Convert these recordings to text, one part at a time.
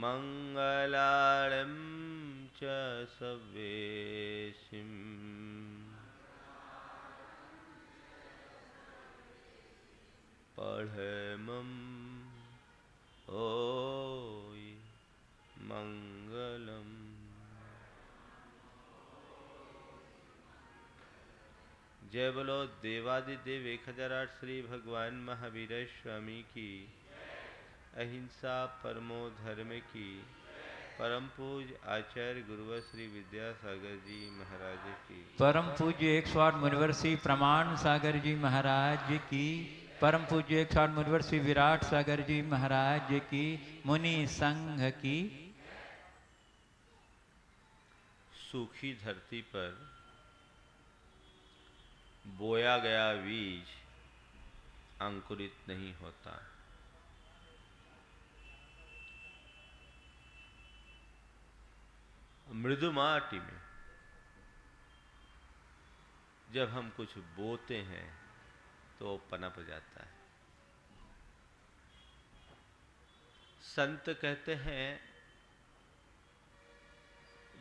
मंगलार्णं च सव्येशिं पढ़मं ओय मंगलम। जय बोलो देवादिदेव 1008 श्री भगवान महावीर स्वामी की। अहिंसा परमो धर्म की। परम पूज आचार्य गुरुवर श्री विद्यासागर जी महाराज की। परम पूज्य 108 मुनिवर श्री प्रमाण सागर जी महाराज की। परम पूज्य 108 मुनिवर श्री विराट सागर जी महाराज की। मुनि संघ की। सूखी धरती पर बोया गया बीज अंकुरित नहीं होता। मृदु माटी में जब हम कुछ बोते हैं तो पनप जाता है। संत कहते हैं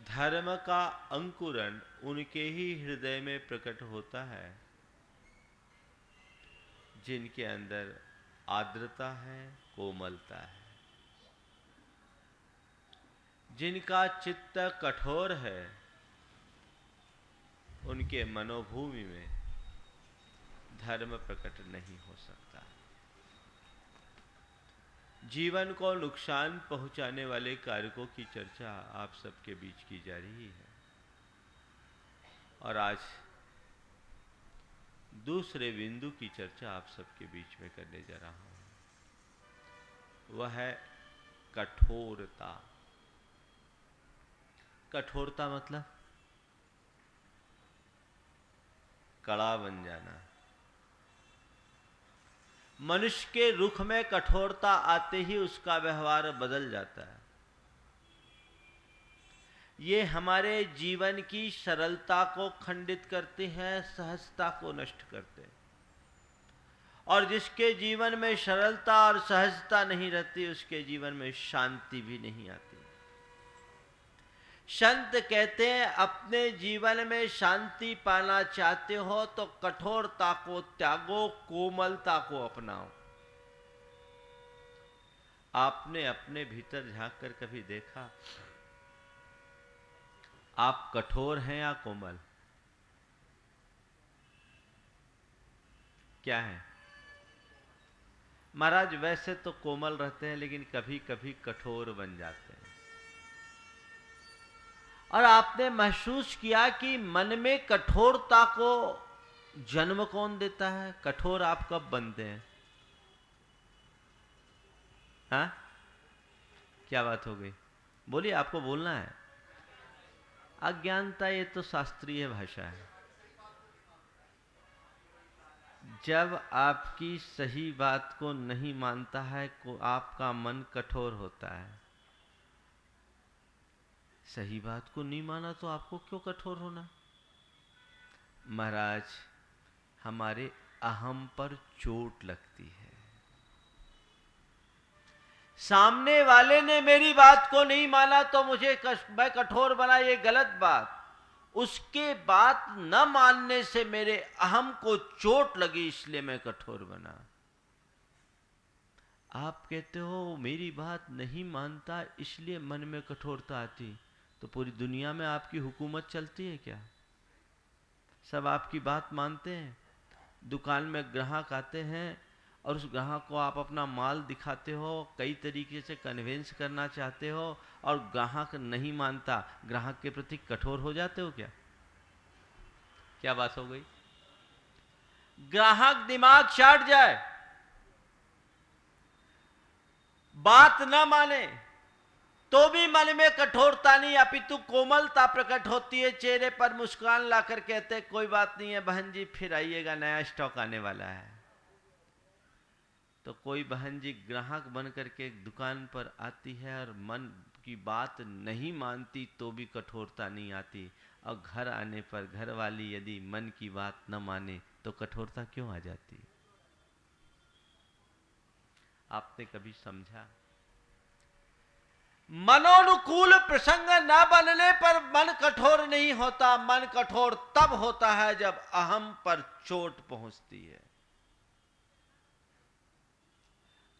धर्म का अंकुरण उनके ही हृदय में प्रकट होता है जिनके अंदर आर्द्रता है, कोमलता है। जिनका चित्त कठोर है उनके मनोभूमि में धर्म प्रकट नहीं हो सकता। जीवन को नुकसान पहुंचाने वाले कारकों की चर्चा आप सबके बीच की जा रही है और आज दूसरे बिंदु की चर्चा आप सबके बीच में करने जा रहा हूं। वह है कठोरता। कठोरता मतलब कड़ा बन जाना। मनुष्य के रुख में कठोरता आते ही उसका व्यवहार बदल जाता है। ये हमारे जीवन की सरलता को खंडित करते हैं, सहजता को नष्ट करते हैं। और जिसके जीवन में सरलता और सहजता नहीं रहती उसके जीवन में शांति भी नहीं आती। संत कहते हैं अपने जीवन में शांति पाना चाहते हो तो कठोरता को त्यागो, कोमलता को अपनाओ। आपने अपने भीतर झांक कर कभी देखा आप कठोर हैं या कोमल? क्या है? महाराज वैसे तो कोमल रहते हैं लेकिन कभी कभी कठोर बन जाते हैं। और आपने महसूस किया कि मन में कठोरता को जन्म कौन देता है? कठोर आप कब बनते हैं? हाँ, क्या बात हो गई? बोलिए, आपको बोलना है। अज्ञानता, ये तो शास्त्रीय भाषा है। जब आपकी सही बात को नहीं मानता है को आपका मन कठोर होता है। सही बात को नहीं माना तो आपको क्यों कठोर होना? महाराज, हमारे अहम पर चोट लगती है। सामने वाले ने मेरी बात को नहीं माना तो मैं कठोर बना, ये गलत बात। उसके बात न मानने से मेरे अहम को चोट लगी इसलिए मैं कठोर बना। आप कहते हो मेरी बात नहीं मानता इसलिए मन में कठोरता आती, तो पूरी दुनिया में आपकी हुकूमत चलती है क्या? सब आपकी बात मानते हैं? दुकान में ग्राहक आते हैं और उस ग्राहक को आप अपना माल दिखाते हो, कई तरीके से कन्विंस करना चाहते हो और ग्राहक नहीं मानता, ग्राहक के प्रति कठोर हो जाते हो क्या? क्या बात हो गई? ग्राहक दिमाग चाट जाए, बात न माने तो भी मन में कठोरता नहीं अपितु कोमलता प्रकट होती है। चेहरे पर मुस्कान लाकर कहते कोई बात नहीं है बहन जी, फिर आइएगा, नया स्टॉक आने वाला है। तो कोई बहन जी ग्राहक बन करके दुकान पर आती है और मन की बात नहीं मानती तो भी कठोरता नहीं आती, और घर आने पर घर वाली यदि मन की बात न माने तो कठोरता क्यों आ जाती? आपने कभी समझा? मनोनुकूल प्रसंग न बनने पर मन कठोर नहीं होता। मन कठोर तब होता है जब अहम पर चोट पहुंचती है।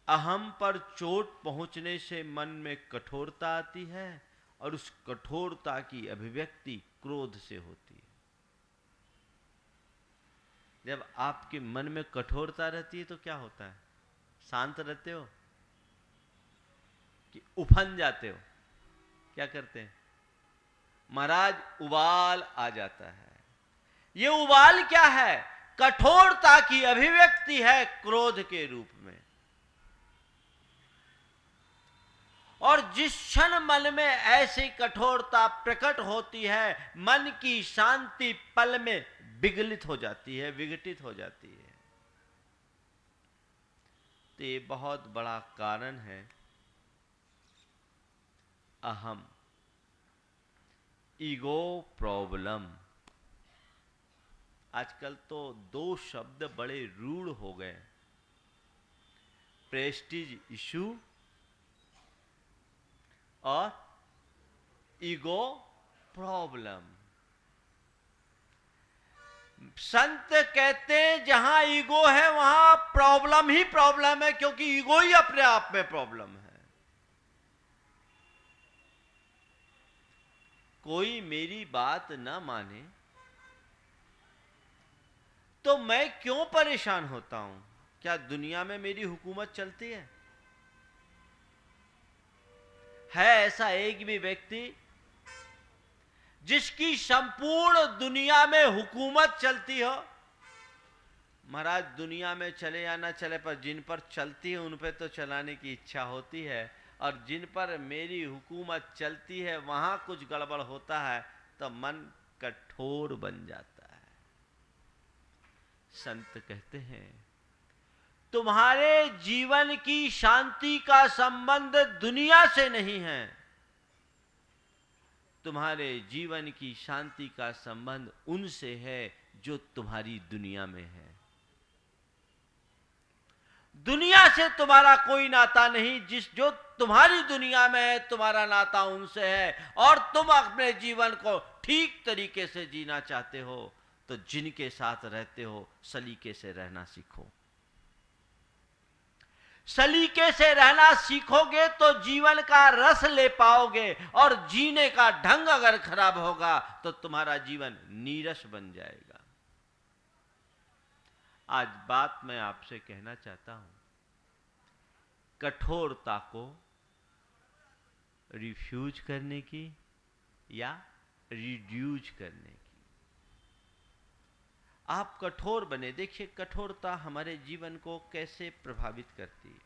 अहम पर चोट पहुंचने से मन में कठोरता आती है और उस कठोरता की अभिव्यक्ति क्रोध से होती है। जब आपके मन में कठोरता रहती है तो क्या होता है? शांत रहते हो कि उफन जाते हो? क्या करते हैं महाराज? उबाल आ जाता है। ये उबाल क्या है? कठोरता की अभिव्यक्ति है क्रोध के रूप में। और जिस क्षण मन में ऐसी कठोरता प्रकट होती है, मन की शांति पल में विगलित हो जाती है, विघटित हो जाती है। तो ये बहुत बड़ा कारण है अहम, ईगो प्रॉब्लम। आजकल तो दो शब्द बड़े रूढ़ हो गए, प्रेस्टीज इशू और ईगो प्रॉब्लम। संत कहते हैं जहां ईगो है वहां प्रॉब्लम ही प्रॉब्लम है, क्योंकि ईगो ही अपने आप में प्रॉब्लम है। कोई मेरी बात ना माने तो मैं क्यों परेशान होता हूं? क्या दुनिया में मेरी हुकूमत चलती है? ऐसा एक भी व्यक्ति जिसकी संपूर्ण दुनिया में हुकूमत चलती हो? महाराज दुनिया में चले या ना चले, पर जिन पर चलती है उन पर तो चलाने की इच्छा होती है, और जिन पर मेरी हुकूमत चलती है वहां कुछ गड़बड़ होता है तो मन कठोर बन जाता है। संत कहते हैं तुम्हारे जीवन की शांति का संबंध दुनिया से नहीं है, तुम्हारे जीवन की शांति का संबंध उनसे है जो तुम्हारी दुनिया में है। दुनिया से तुम्हारा कोई नाता नहीं, जो तुम्हारी दुनिया में है तुम्हारा नाता उनसे है। और तुम अपने जीवन को ठीक तरीके से जीना चाहते हो तो जिनके साथ रहते हो सलीके से रहना सीखो। सलीके से रहना सीखोगे तो जीवन का रस ले पाओगे, और जीने का ढंग अगर खराब होगा तो तुम्हारा जीवन नीरस बन जाएगा। आज बात मैं आपसे कहना चाहता हूं, कठोरता को रिफ्यूज करने की या रिड्यूज करने की। आप कठोर बने। देखिए कठोरता हमारे जीवन को कैसे प्रभावित करती है।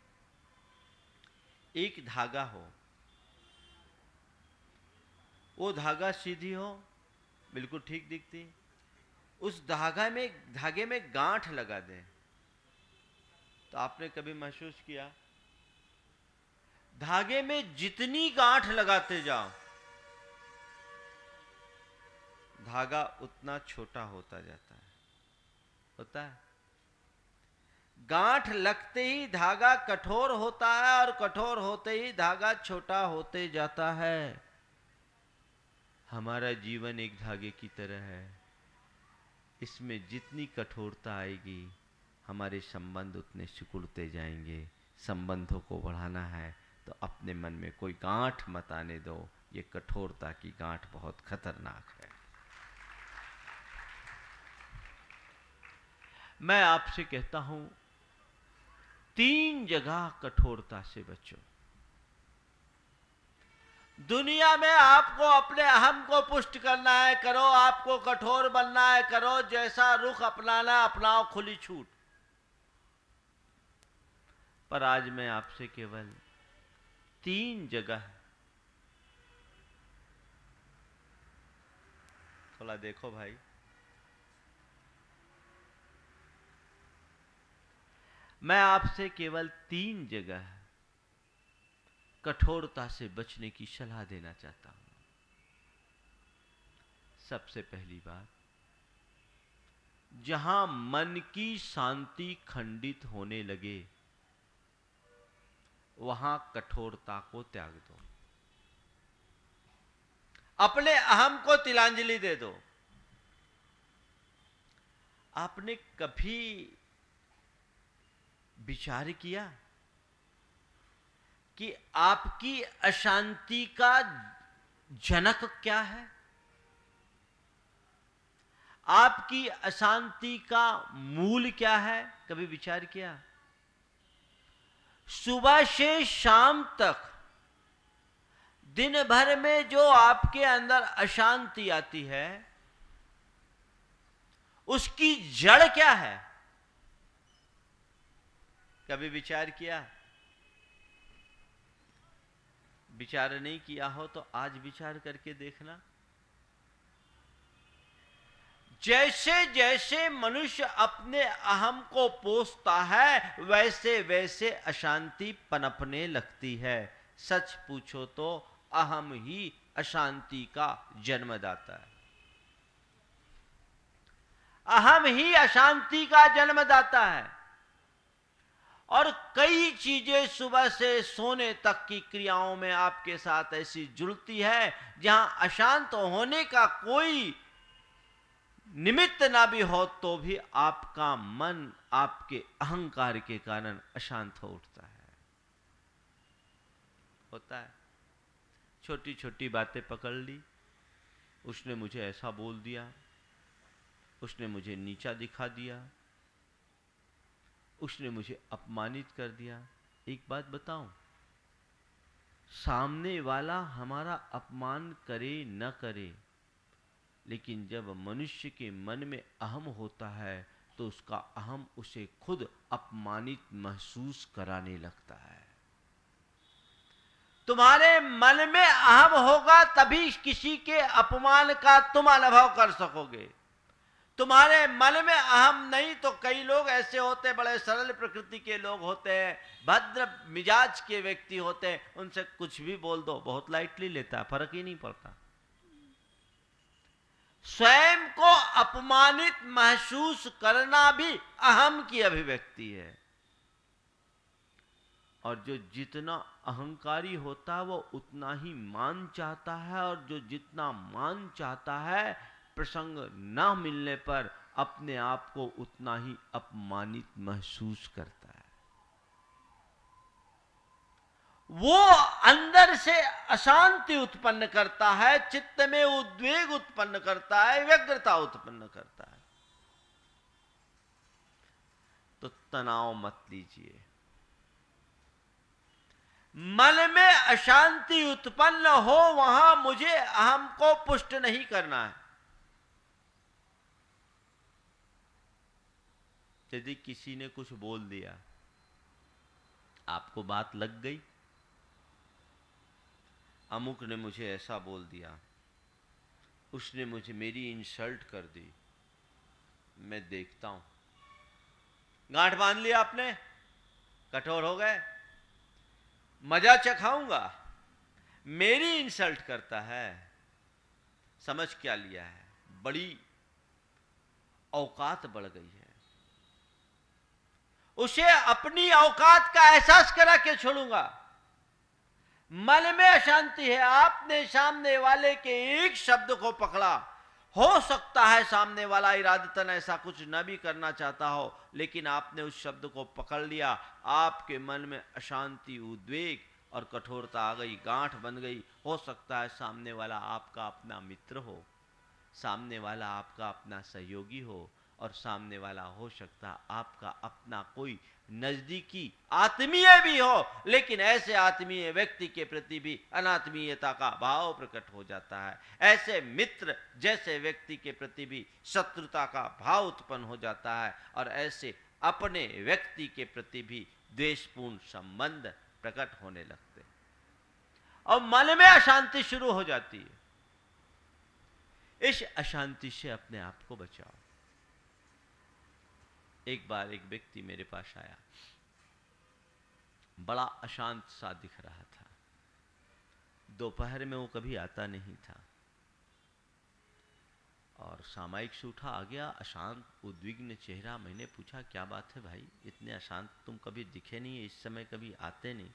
एक धागा हो, वो धागा सीधी हो, बिल्कुल ठीक दिखती, उस धागे में गांठ लगा दें तो आपने कभी महसूस किया? धागे में जितनी गांठ लगाते जाओ धागा उतना छोटा होता जाता है। होता है? गांठ लगते ही धागा कठोर होता है और कठोर होते ही धागा छोटा होते जाता है। हमारा जीवन एक धागे की तरह है, इसमें जितनी कठोरता आएगी हमारे संबंध उतने सिकुड़ते जाएंगे। संबंधों को बढ़ाना है तो अपने मन में कोई गांठ मत आने दो, ये कठोरता की गांठ बहुत खतरनाक है। मैं आपसे कहता हूं 3 जगह कठोरता से बचो। दुनिया में आपको अपने अहम को पुष्ट करना है, करो। आपको कठोर बनना है, करो। जैसा रुख अपनाना अपनाओ, खुली छूट। पर आज मैं आपसे केवल 3 जगह, थोड़ा देखो भाई, मैं आपसे केवल 3 जगह कठोरता से बचने की सलाह देना चाहता हूं। सबसे पहली बात, जहां मन की शांति खंडित होने लगे वहां कठोरता को त्याग दो। अपने अहम को तिलांजलि दे दो। आपने कभी विचार किया कि आपकी अशांति का जनक क्या है? आपकी अशांति का मूल क्या है? कभी विचार किया? सुबह से शाम तक दिन भर में जो आपके अंदर अशांति आती है, उसकी जड़ क्या है? कभी विचार किया? विचार नहीं किया हो तो आज विचार करके देखना। जैसे जैसे मनुष्य अपने अहम को पोसता है, वैसे वैसे अशांति पनपने लगती है। सच पूछो तो अहम ही अशांति का जन्मदाता है। अहम ही अशांति का जन्मदाता है। और कई चीजें सुबह से सोने तक की क्रियाओं में आपके साथ ऐसी जुड़ती है, जहां अशांत होने का कोई निमित्त ना भी हो तो भी आपका मन आपके अहंकार के कारण अशांत हो उठता है। होता है। छोटी छोटी बातें पकड़ ली, उसने मुझे ऐसा बोल दिया, उसने मुझे नीचा दिखा दिया, उसने मुझे अपमानित कर दिया। एक बात बताऊं, सामने वाला हमारा अपमान करे न करे, लेकिन जब मनुष्य के मन में अहम होता है तो उसका अहम उसे खुद अपमानित महसूस कराने लगता है। तुम्हारे मन में अहम होगा तभी किसी के अपमान का तुम अनुभव कर सकोगे। तुम्हारे मन में अहम नहीं तो कई लोग ऐसे होते, बड़े सरल प्रकृति के लोग होते हैं, भद्र मिजाज के व्यक्ति होते हैं, उनसे कुछ भी बोल दो बहुत लाइटली लेता है, फर्क ही नहीं पड़ता। स्वयं को अपमानित महसूस करना भी अहम की अभिव्यक्ति है। और जो जितना अहंकारी होता है वो उतना ही मान चाहता है, और जो जितना मान चाहता है प्रसंग न मिलने पर अपने आप को उतना ही अपमानित महसूस करता है। वो अंदर से अशांति उत्पन्न करता है, चित्त में उद्वेग उत्पन्न करता है, व्यग्रता उत्पन्न करता है। तो तनाव मत लीजिए। मन में अशांति उत्पन्न हो वहां मुझे अहम को पुष्ट नहीं करना है। यदि किसी ने कुछ बोल दिया, आपको बात लग गई, अमुक ने मुझे ऐसा बोल दिया, उसने मुझे मेरी इंसल्ट कर दी, मैं देखता हूं, गांठ बांध लिया आपने, कठोर हो गए, मजा चखाऊंगा, मेरी इंसल्ट करता है, समझ क्या लिया है, बड़ी औकात बढ़ गई है, उसे अपनी औकात का एहसास करा के छोड़ूंगा। मन में अशांति है, आपने सामने वाले के एक शब्द को पकड़ा, हो सकता है सामने वाला इरादतन ऐसा कुछ न भी करना चाहता हो, लेकिन आपने उस शब्द को पकड़ लिया, आपके मन में अशांति, उद्वेग और कठोरता आ गई, गांठ बन गई। हो सकता है सामने वाला आपका अपना मित्र हो, सामने वाला आपका अपना सहयोगी हो, और सामने वाला हो सकता है आपका अपना कोई नजदीकी आत्मीय भी हो, लेकिन ऐसे आत्मीय व्यक्ति के प्रति भी अनात्मीयता का भाव प्रकट हो जाता है। ऐसे मित्र जैसे व्यक्ति के प्रति भी शत्रुता का भाव उत्पन्न हो जाता है, और ऐसे अपने व्यक्ति के प्रति भी द्वेषपूर्ण संबंध प्रकट होने लगते हैं, और मन में अशांति शुरू हो जाती है। इस अशांति से अपने आप को बचाओ। एक बार एक व्यक्ति मेरे पास आया, बड़ा अशांत सा दिख रहा था। दोपहर में वो कभी आता नहीं था, और सामायिक से उठा आ गया, अशांत उद्विग्न चेहरा। मैंने पूछा क्या बात है भाई, इतने अशांत तुम कभी दिखे नहीं, इस समय कभी आते नहीं,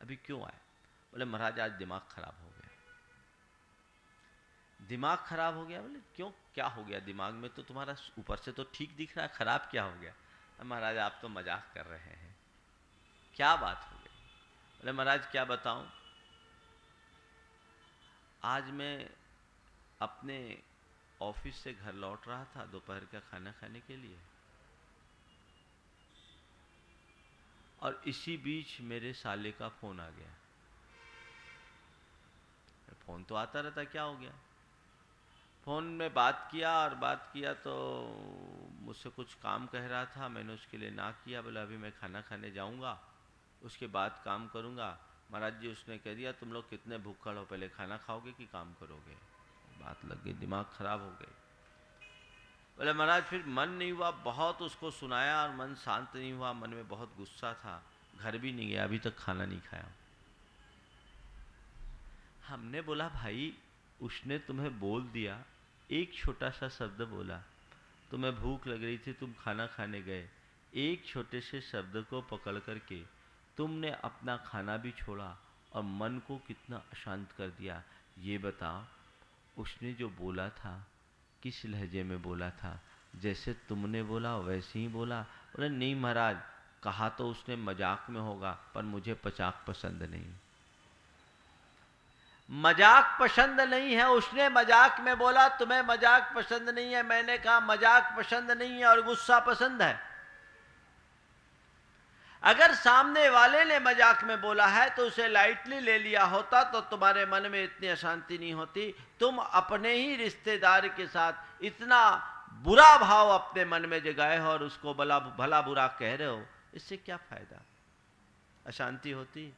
अभी क्यों आए? बोले महाराज आज दिमाग खराब हो गया। दिमाग खराब हो गया। बोले क्यों, क्या हो गया दिमाग में? तो तुम्हारा ऊपर से तो ठीक दिख रहा है, खराब क्या हो गया? महाराज आप तो मजाक कर रहे हैं, क्या बात हो गई? बोले महाराज क्या बताऊं, आज मैं अपने ऑफिस से घर लौट रहा था दोपहर का खाना खाने के लिए, और इसी बीच मेरे साले का फोन आ गया। फोन तो आता रहता, क्या हो गया? फोन में बात किया, और बात किया तो मुझसे कुछ काम कह रहा था, मैंने उसके लिए ना किया। बोला अभी मैं खाना खाने जाऊंगा, उसके बाद काम करूंगा। महाराज जी उसने कह दिया तुम लोग कितने भूखड़ हो, पहले खाना खाओगे कि काम करोगे? बात लग गई, दिमाग खराब हो गई। बोले महाराज फिर मन नहीं हुआ, बहुत उसको सुनाया और मन शांत नहीं हुआ, मन में बहुत गुस्सा था, घर भी नहीं गया, अभी तक खाना नहीं खाया। हमने बोला भाई उसने तुम्हें बोल दिया, एक छोटा सा शब्द बोला, तुम्हें भूख लग रही थी, तुम खाना खाने गए, एक छोटे से शब्द को पकड़ करके तुमने अपना खाना भी छोड़ा और मन को कितना अशांत कर दिया। ये बताओ उसने जो बोला था किस लहजे में बोला था? जैसे तुमने बोला वैसे ही बोला? बोले नहीं महाराज, कहा तो उसने मजाक में होगा, पर मुझे मजाक पसंद नहीं। मजाक पसंद नहीं है, उसने मजाक में बोला, तुम्हें मजाक पसंद नहीं है। मैंने कहा मजाक पसंद नहीं है और गुस्सा पसंद है। अगर सामने वाले ने मजाक में बोला है तो उसे लाइटली ले लिया होता तो तुम्हारे मन में इतनी अशांति नहीं होती। तुम अपने ही रिश्तेदार के साथ इतना बुरा भाव अपने मन में जगाए हो और उसको भला बुरा कह रहे हो, इससे क्या फायदा? अशांति होती।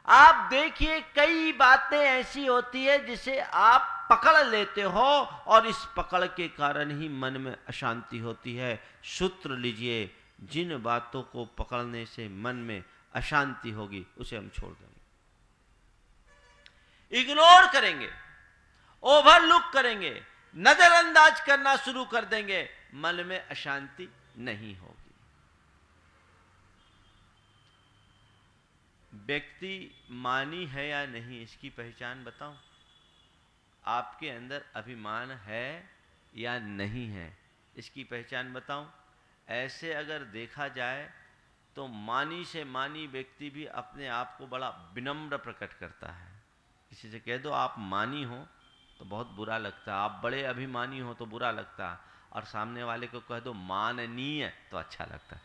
आप देखिए कई बातें ऐसी होती है जिसे आप पकड़ लेते हो और इस पकड़ के कारण ही मन में अशांति होती है। सूत्र लीजिए, जिन बातों को पकड़ने से मन में अशांति होगी उसे हम छोड़ देंगे, इग्नोर करेंगे, ओवरलुक करेंगे, नजरअंदाज करना शुरू कर देंगे, मन में अशांति नहीं होगी। व्यक्ति मानी है या नहीं, इसकी पहचान बताऊं? आपके अंदर अभिमान है या नहीं है, इसकी पहचान बताऊं? ऐसे अगर देखा जाए तो मानी से मानी व्यक्ति भी अपने आप को बड़ा विनम्र प्रकट करता है। किसी से कह दो आप मानी हो तो बहुत बुरा लगता है, आप बड़े अभिमानी हो तो बुरा लगता है, और सामने वाले को कह दो माननीय तो अच्छा लगता है।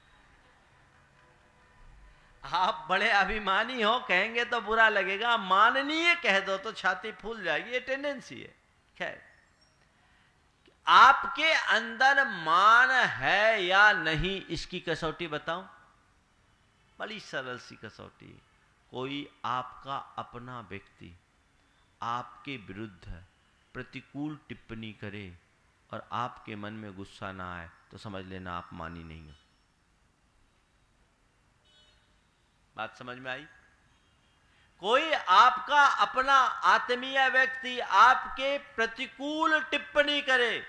आप बड़े अभिमानी हो कहेंगे तो बुरा लगेगा, माननीय कह दो तो छाती फूल जाएगी, ये टेंडेंसी है। खैर, आपके अंदर मान है या नहीं, इसकी कसौटी बताऊं? बड़ी सरल सी कसौटी। कोई आपका अपना व्यक्ति आपके विरुद्ध प्रतिकूल टिप्पणी करे और आपके मन में गुस्सा ना आए तो समझ लेना आप मानी नहीं हो। बात समझ में आई? कोई आपका अपना आत्मीय व्यक्ति आपके प्रतिकूल टिप्पणी करे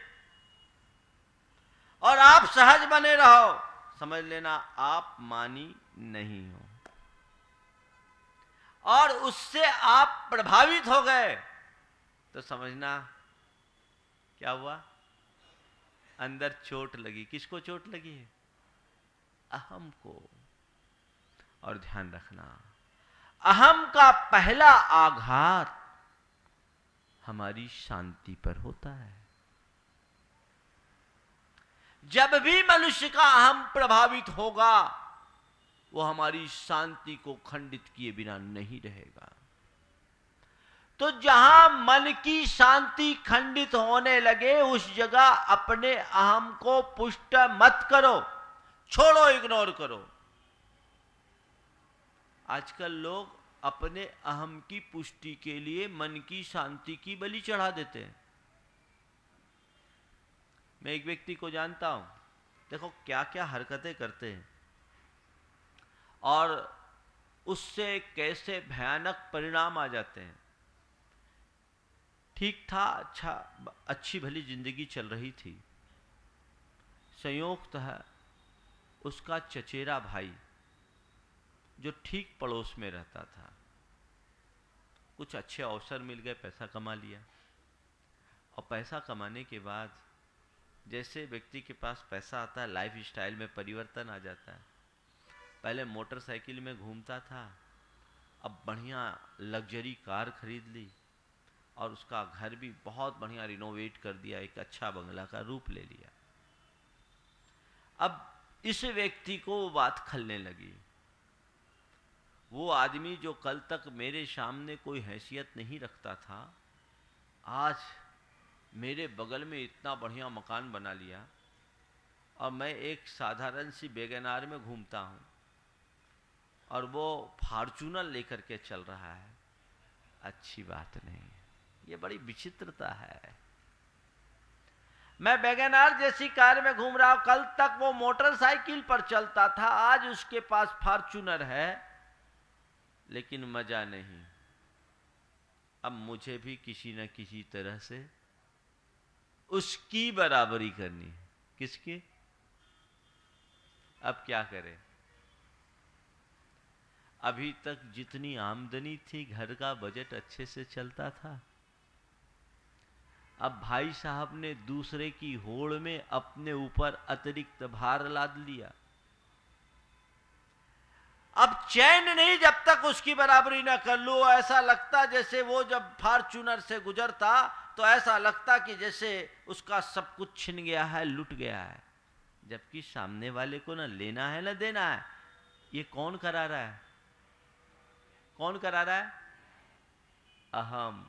और आप सहज बने रहो, समझ लेना आप मानी नहीं हो। और उससे आप प्रभावित हो गए तो समझना क्या हुआ? अंदर चोट लगी। किसको चोट लगी है? अहम को। और ध्यान रखना, अहम का पहला आघात हमारी शांति पर होता है। जब भी मनुष्य का अहम प्रभावित होगा वो हमारी शांति को खंडित किए बिना नहीं रहेगा। तो जहां मन की शांति खंडित होने लगे उस जगह अपने अहम को पुष्ट मत करो, छोड़ो, इग्नोर करो। आजकल लोग अपने अहम की पुष्टि के लिए मन की शांति की बलि चढ़ा देते हैं। मैं एक व्यक्ति को जानता हूं, देखो क्या क्या हरकतें करते हैं और उससे कैसे भयानक परिणाम आ जाते हैं। ठीक था, अच्छी भली जिंदगी चल रही थी, संयोगतः उसका चचेरा भाई जो ठीक पड़ोस में रहता था, कुछ अच्छे अवसर मिल गए, पैसा कमा लिया, और पैसा कमाने के बाद जैसे व्यक्ति के पास पैसा आता है, लाइफ स्टाइल में परिवर्तन आ जाता है। पहले मोटरसाइकिल में घूमता था, अब बढ़िया लग्जरी कार खरीद ली और उसका घर भी बहुत बढ़िया रिनोवेट कर दिया, एक अच्छा बंगला का रूप ले लिया। अब इस व्यक्ति को वो बात खलने लगी। वो आदमी जो कल तक मेरे सामने कोई हैसियत नहीं रखता था, आज मेरे बगल में इतना बढ़िया मकान बना लिया और मैं एक साधारण सी वैगनआर में घूमता हूँ और वो फॉर्च्यूनर लेकर के चल रहा है। अच्छी बात नहीं है, ये बड़ी विचित्रता है। मैं वैगनआर जैसी कार में घूम रहा हूं, कल तक वो मोटरसाइकिल पर चलता था, आज उसके पास फॉर्च्यूनर है, लेकिन मजा नहीं। अब मुझे भी किसी न किसी तरह से उसकी बराबरी करनी है। किसकी? अब क्या करें? अभी तक जितनी आमदनी थी, घर का बजट अच्छे से चलता था। अब भाई साहब ने दूसरे की होड़ में अपने ऊपर अतिरिक्त भार लाद लिया। अब चैन नहीं जब तक उसकी बराबरी ना कर लो। ऐसा लगता जैसे वो जब फॉर्च्यूनर से गुजरता तो ऐसा लगता कि जैसे उसका सब कुछ छिन गया है, लुट गया है, जबकि सामने वाले को ना लेना है ना देना है। ये कौन करा रहा है? कौन करा रहा है? अहम,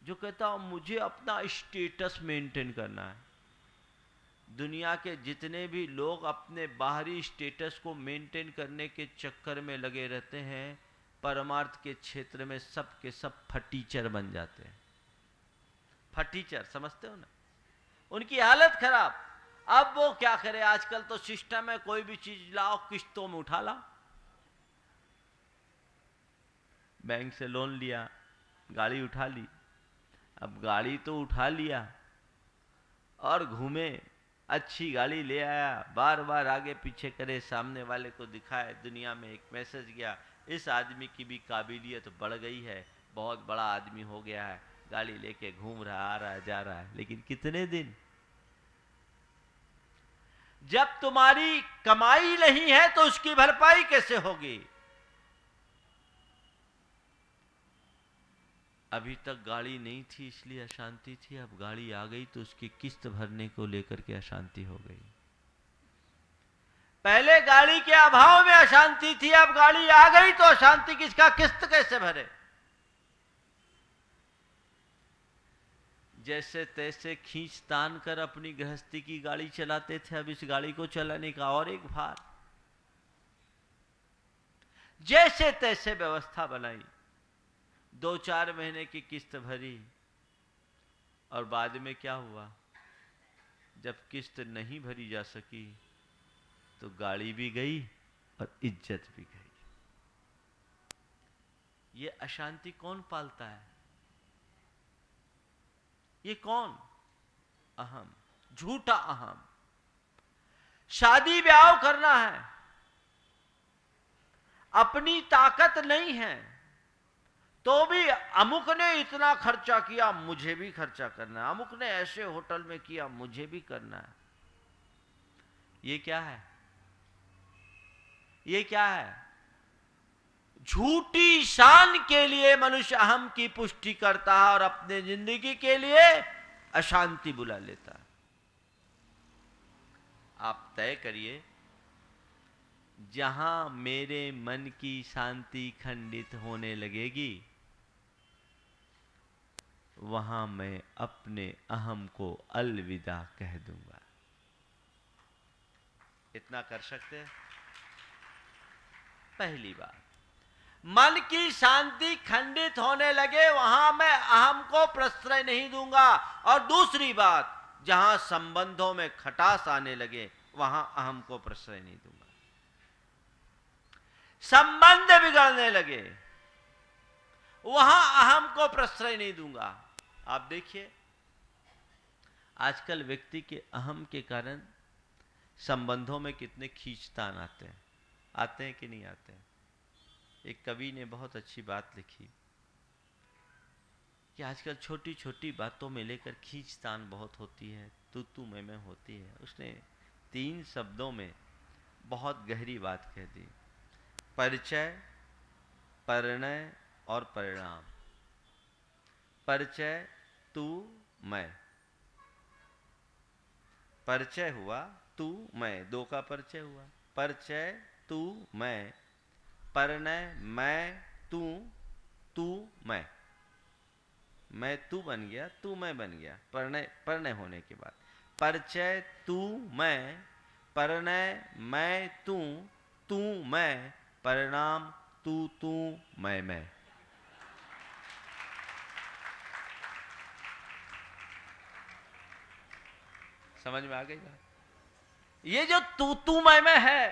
जो कहता हूं मुझे अपना स्टेटस मेंटेन करना है। दुनिया के जितने भी लोग अपने बाहरी स्टेटस को मेंटेन करने के चक्कर में लगे रहते हैं, परमार्थ के क्षेत्र में सब के सब फटीचर बन जाते हैं। फटीचर समझते हो ना? उनकी हालत खराब। अब वो क्या करे? आजकल तो सिस्टम है, कोई भी चीज लाओ किस्तों में उठा लाओ। बैंक से लोन लिया, गाड़ी उठा ली। अब गाड़ी तो उठा लिया और घूमे, अच्छी गाड़ी ले आया, बार बार आगे पीछे करे, सामने वाले को दिखाए, दुनिया में एक मैसेज गया, इस आदमी की भी काबिलियत बढ़ गई है, बहुत बड़ा आदमी हो गया है, गाड़ी लेके घूम रहा, आ रहा है, जा रहा है। लेकिन कितने दिन? जब तुम्हारी कमाई नहीं है तो उसकी भरपाई कैसे होगी? अभी तक गाड़ी नहीं थी इसलिए अशांति थी, अब गाड़ी आ गई तो उसकी किस्त भरने को लेकर के अशांति हो गई। पहले गाड़ी के अभाव में अशांति थी, अब गाड़ी आ गई तो अशांति किसका? किस्त कैसे भरे? जैसे तैसे खींच तान कर अपनी गृहस्थी की गाड़ी चलाते थे, अब इस गाड़ी को चलाने का और एक भार। जैसे तैसे व्यवस्था बनाई, 2-4 महीने की किस्त भरी और बाद में क्या हुआ? जब किस्त नहीं भरी जा सकी तो गाड़ी भी गई और इज्जत भी गई। ये अशांति कौन पालता है? ये कौन? अहम, झूठा अहम। शादी ब्याह करना है, अपनी ताकत नहीं है तो भी अमुक ने इतना खर्चा किया, मुझे भी खर्चा करना है, अमुक ने ऐसे होटल में किया, मुझे भी करना है। ये क्या है? ये क्या है? झूठी शान के लिए मनुष्य अहम की पुष्टि करता है और अपने जिंदगी के लिए अशांति बुला लेता है। आप तय करिए, जहां मेरे मन की शांति खंडित होने लगेगी, वहां मैं अपने अहम को अलविदा कह दूंगा। इतना कर सकते हैं? पहली बात, मन की शांति खंडित होने लगे वहां मैं अहम को प्रश्रय नहीं दूंगा। और दूसरी बात, जहां संबंधों में खटास आने लगे वहां अहम को प्रश्रय नहीं दूंगा। संबंध बिगड़ने लगे वहां अहम को प्रश्रय नहीं दूंगा। आप देखिए, आजकल व्यक्ति के अहम के कारण संबंधों में कितने खींचतान आते हैं कि नहीं आते हैं? एक कवि ने बहुत अच्छी बात लिखी, कि आजकल छोटी छोटी बातों में लेकर खींचतान बहुत होती है, तू मैं होती है। उसने 3 शब्दों में बहुत गहरी बात कह दी। परिचय, परिणय और परिणाम। परिचय तू मैं, परिचय हुआ तू मैं, 2 का परिचय हुआ। परिचय तू मैं, परिणय मैं तू, तू मैं तू बन गया, तू मैं बन गया। परिणय होने के बाद परिचय तू मैं, परिणय मैं तू मैं, परिणाम तू मैं। समझ में आ गई बात? ये जो तू मैं है,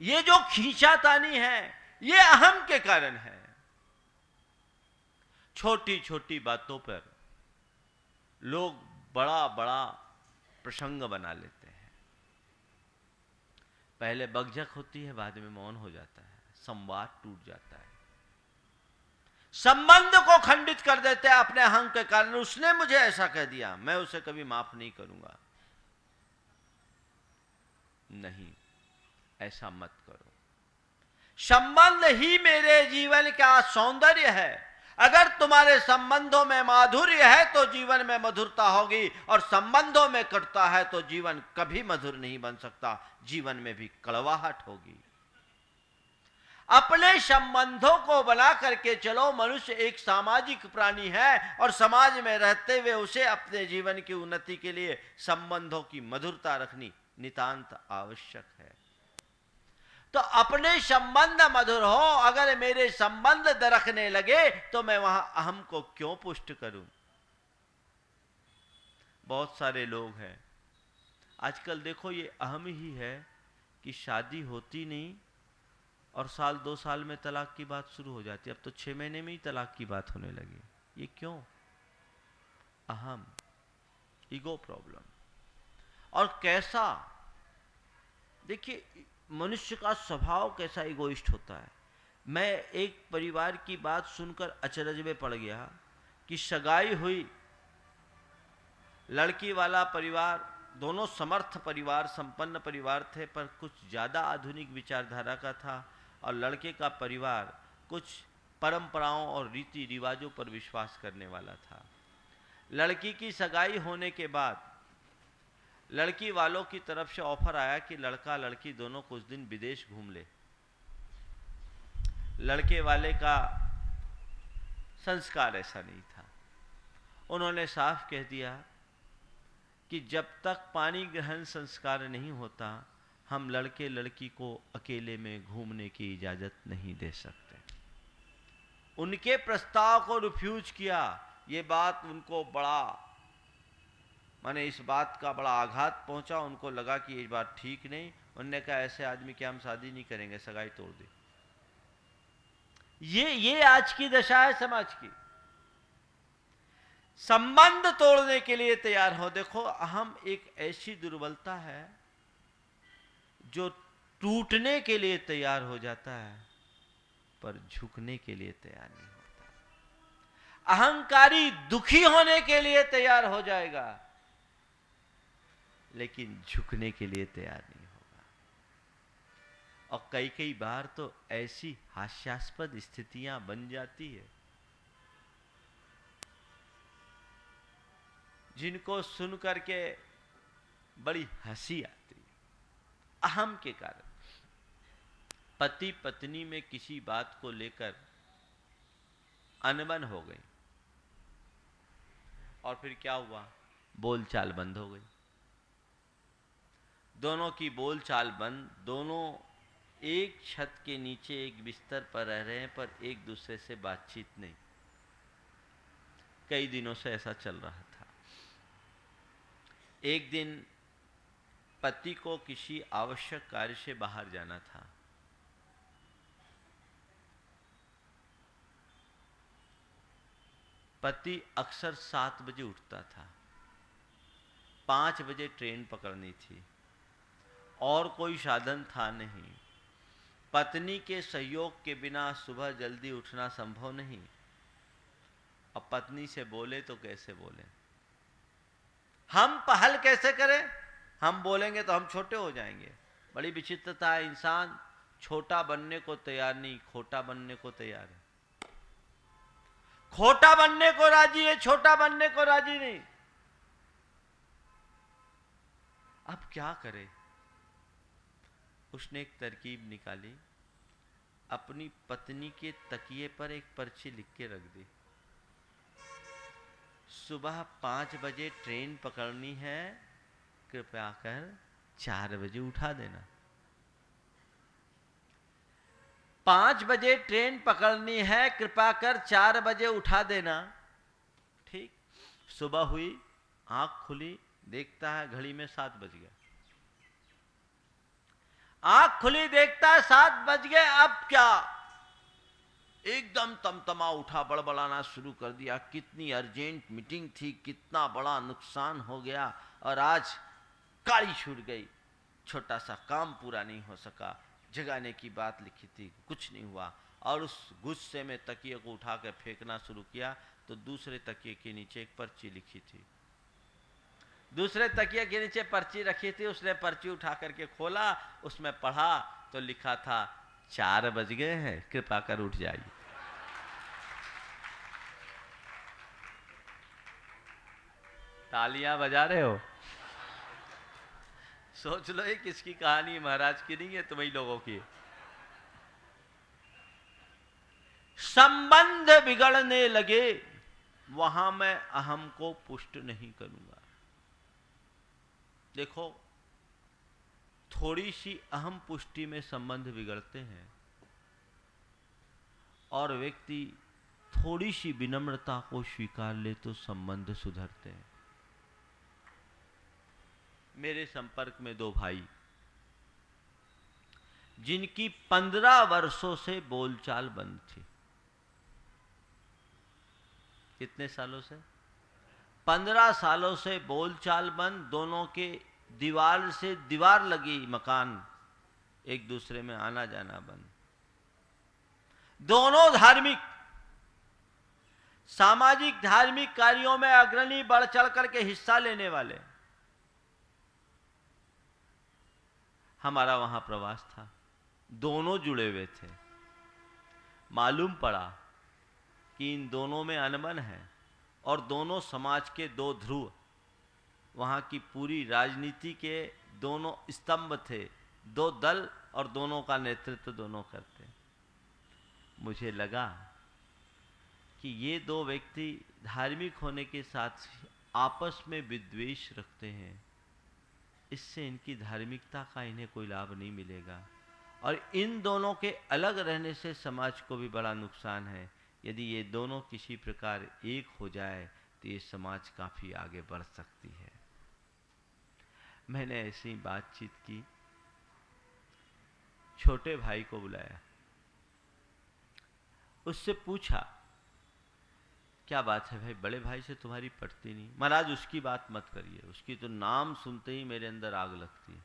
ये जो खींचातानी है, ये अहम के कारण है। छोटी छोटी बातों पर लोग बड़ा बड़ा प्रसंग बना लेते हैं। पहले बकझक होती है, बाद में मौन हो जाता है, संवाद टूट जाता है, संबंध को खंडित कर देते हैं अपने अहंकार के कारण। उसने मुझे ऐसा कह दिया, मैं उसे कभी माफ नहीं करूंगा। नहीं, ऐसा मत करो। संबंध ही मेरे जीवन का सौंदर्य है। अगर तुम्हारे संबंधों में माधुर्य है तो जीवन में मधुरता होगी, और संबंधों में कटुता है तो जीवन कभी मधुर नहीं बन सकता, जीवन में भी कड़वाहट होगी। अपने संबंधों को बना करके चलो। मनुष्य एक सामाजिक प्राणी है, और समाज में रहते हुए उसे अपने जीवन की उन्नति के लिए संबंधों की मधुरता रखनी नितांत आवश्यक है। तो अपने संबंध मधुर हो। अगर मेरे संबंध दरकने लगे तो मैं वहां अहम को क्यों पुष्ट करूं? बहुत सारे लोग हैं आजकल, देखो ये अहम ही है कि शादी होती नहीं और 1-2 साल में तलाक की बात शुरू हो जाती है। अब तो 6 महीने में ही तलाक की बात होने लगी। ये क्यों? अहम, ईगो प्रॉब्लम। और कैसा, देखिए मनुष्य का स्वभाव कैसा इगोइस्ट होता है। मैं एक परिवार की बात सुनकर अचरज में पड़ गया कि सगाई हुई, लड़की वाला परिवार, दोनों समर्थ परिवार, संपन्न परिवार थे, पर कुछ ज़्यादा आधुनिक विचारधारा का था, और लड़के का परिवार कुछ परंपराओं और रीति रिवाजों पर विश्वास करने वाला था। लड़की की सगाई होने के बाद लड़की वालों की तरफ से ऑफर आया कि लड़का लड़की दोनों कुछ दिन विदेश घूम ले। लड़के वाले का संस्कार ऐसा नहीं था। उन्होंने साफ कह दिया कि जब तक पानी ग्रहण संस्कार नहीं होता, हम लड़के लड़की को अकेले में घूमने की इजाजत नहीं दे सकते। उनके प्रस्ताव को रिफ्यूज किया। ये बात उनको बड़ा, माने इस बात का बड़ा आघात पहुंचा। उनको लगा कि ये बात ठीक नहीं। उन्होंने कहा ऐसे आदमी की हम शादी नहीं करेंगे, सगाई तोड़ दे। ये आज की दशा है समाज की। संबंध तोड़ने के लिए तैयार हो। देखो हम एक ऐसी दुर्बलता है जो टूटने के लिए तैयार हो जाता है पर झुकने के लिए तैयार नहीं होता। अहंकारी दुखी होने के लिए तैयार हो जाएगा लेकिन झुकने के लिए तैयार नहीं होगा। और कई बार तो ऐसी हास्यास्पद स्थितियां बन जाती है जिनको सुन करके बड़ी हंसी आती है। अहम के कारण पति पत्नी में किसी बात को लेकर अनबन हो गई, और फिर क्या हुआ? बोलचाल बंद हो गई। दोनों की बोलचाल बंद। दोनों एक छत के नीचे एक बिस्तर पर रह रहे हैं, पर एक दूसरे से बातचीत नहीं। कई दिनों से ऐसा चल रहा था। एक दिन पति को किसी आवश्यक कार्य से बाहर जाना था। पति अक्सर 7 बजे उठता था, 5 बजे ट्रेन पकड़नी थी, और कोई साधन था नहीं। पत्नी के सहयोग के बिना सुबह जल्दी उठना संभव नहीं। अब पत्नी से बोले तो कैसे बोले, हम पहल कैसे करें, हम बोलेंगे तो हम छोटे हो जाएंगे। बड़ी विचित्रता है, इंसान छोटा बनने को तैयार नहीं, खोटा बनने को तैयार है। खोटा बनने को राजी है, छोटा बनने को राजी नहीं। अब क्या करे, उसने एक तरकीब निकाली, अपनी पत्नी के तकिए पर एक पर्ची लिख के रख दी, सुबह 5 बजे ट्रेन पकड़नी है, कृपया कर 4 बजे उठा देना। 5 बजे ट्रेन पकड़नी है, कृपा कर 4 बजे उठा देना। ठीक, सुबह हुई, आंख खुली, देखता है घड़ी में 7 बज गया। आंख खुली, देखता है 7 बज गए, अब क्या, एकदम तमतमा उठा, बड़बड़ाना शुरू कर दिया, कितनी अर्जेंट मीटिंग थी, कितना बड़ा नुकसान हो गया, और आज काली छूट गई, छोटा सा काम पूरा नहीं हो सका, जगाने की बात लिखी थी, कुछ नहीं हुआ। और उस गुस्से में तकिए को उठा कर फेंकना शुरू किया, तो दूसरे तकिए के नीचे एक पर्ची लिखी थी, दूसरे तकिए के नीचे पर्ची रखी थी। उसने पर्ची उठा करके खोला, उसमें पढ़ा तो लिखा था 4 बज गए हैं, कृपा कर उठ जाइए। तालियां बजा रहे हो? सोच लो ये किसकी कहानी, महाराज की नहीं है, तुम्ही लोगों की। संबंध बिगड़ने लगे, वहां मैं अहम को पुष्ट नहीं करूंगा। देखो, थोड़ी सी अहम पुष्टि में संबंध बिगड़ते हैं, और व्यक्ति थोड़ी सी विनम्रता को स्वीकार ले तो संबंध सुधरते हैं। मेरे संपर्क में 2 भाई, जिनकी 15 वर्षों से बोलचाल बंद थी। कितने सालों से? 15 सालों से बोलचाल बंद, दोनों के दीवार से दीवार लगी मकान, एक दूसरे में आना जाना बंद। दोनों धार्मिक, सामाजिक धार्मिक कार्यों में अग्रणी, बढ़ चढ़ करके हिस्सा लेने वाले। हमारा वहां प्रवास था, दोनों जुड़े हुए थे। मालूम पड़ा कि इन दोनों में अनबन है, और दोनों समाज के 2 ध्रुव, वहां की पूरी राजनीति के दोनों स्तंभ थे, 2 दल, और दोनों का नेतृत्व दोनों करते। मुझे लगा कि ये 2 व्यक्ति धार्मिक होने के साथ आपस में विद्वेष रखते हैं, इससे इनकी धार्मिकता का इन्हें कोई लाभ नहीं मिलेगा, और इन दोनों के अलग रहने से समाज को भी बड़ा नुकसान है। यदि ये दोनों किसी प्रकार एक हो जाए तो ये समाज काफी आगे बढ़ सकती है। मैंने ऐसी बातचीत की, छोटे भाई को बुलाया, उससे पूछा क्या बात है भाई, बड़े भाई से तुम्हारी पटती नहीं? महाराज उसकी बात मत करिए, उसकी तो नाम सुनते ही मेरे अंदर आग लगती है।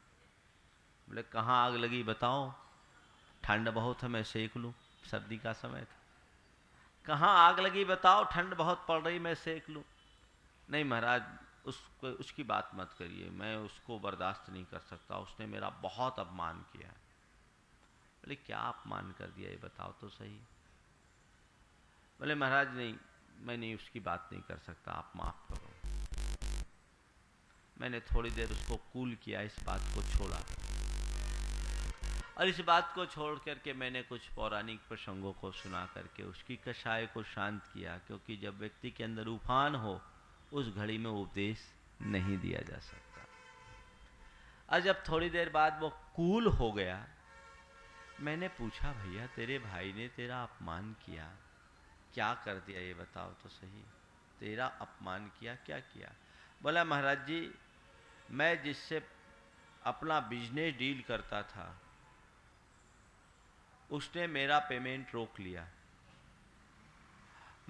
बोले कहाँ आग लगी बताओ, ठंड बहुत है मैं सेक लूं, सर्दी का समय था। कहाँ आग लगी बताओ, ठंड बहुत पड़ रही मैं सेक लूं। नहीं महाराज उसकी बात मत करिए, मैं उसको बर्दाश्त नहीं कर सकता, उसने मेरा बहुत अपमान किया। बोले क्या अपमान कर दिया ये बताओ तो सही। बोले महाराज नहीं, मैं नहीं उसकी बात नहीं कर सकता, आप माफ करो। मैंने थोड़ी देर उसको कूल किया, इस बात को छोड़ा, और इस बात को छोड़ करके मैंने कुछ पौराणिक प्रसंगों को सुना करके उसकी कषाय को शांत किया, क्योंकि जब व्यक्ति के अंदर उफान हो उस घड़ी में उपदेश नहीं दिया जा सकता। और जब थोड़ी देर बाद वो कूल हो गया, मैंने पूछा भैया तेरे भाई ने तेरा अपमान किया, क्या कर दिया ये बताओ तो सही, तेरा अपमान किया, क्या किया? बोला महाराज जी, मैं जिससे अपना बिजनेस डील करता था उसने मेरा पेमेंट रोक लिया।